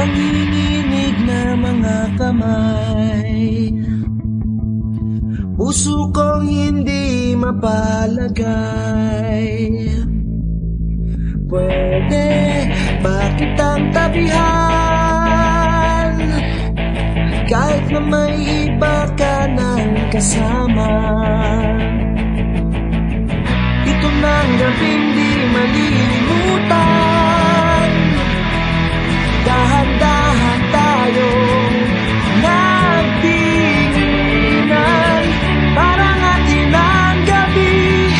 nanginginig na mga kamay, puso kong hindi mapalagay. Pwede ba kitang tabihan kahit na may iba ka ng kasama? Ito nang gabing di malilimutan, dahan-dahan tayong nagtinginan. Parang atin ang gabi,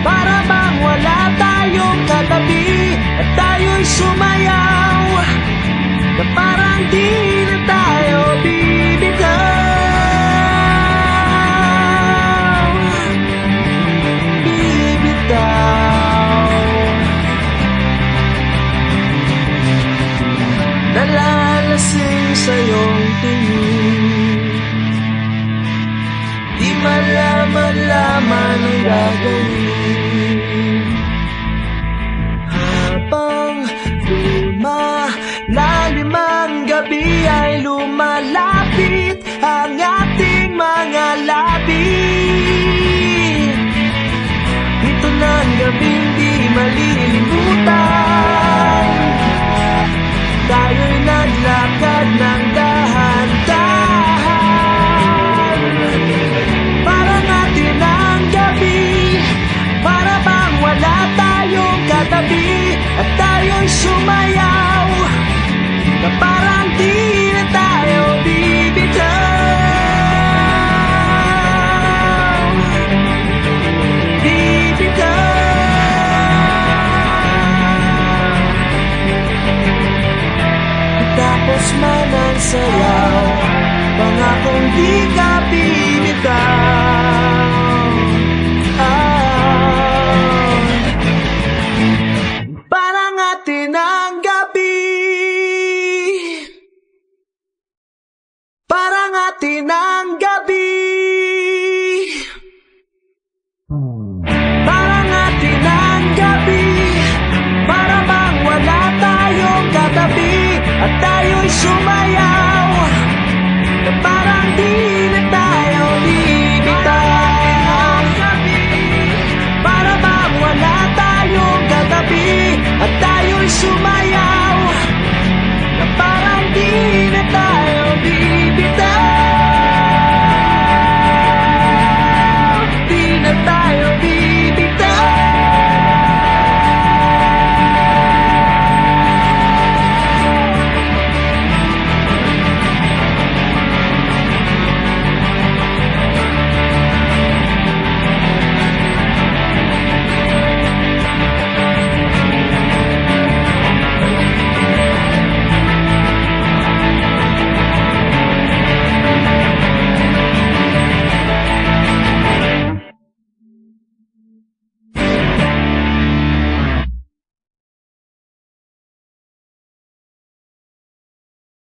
para bang wala tayong katabi, at tayo'y sumayaw na parang di na tayo bibitaw. Bibitaw. Nalalasing sa iyong tingin, di malaman-laman ang gagawin. Habang lumalalim ang gabi ay lumalapit ang ating mga labi. Ito na ang gabing di malilimutan, tayo'y naglakad ng dahan-dahan. Parang atin ang gabi, para bang wala tayong katabi, at tayo'y sumayaw na parang di na tayo bibitaw. Bibitaw. Tapos man ang sayaw, pangakong di ka bibitaw. Parang atin ang gabi, parang atin ang gabi.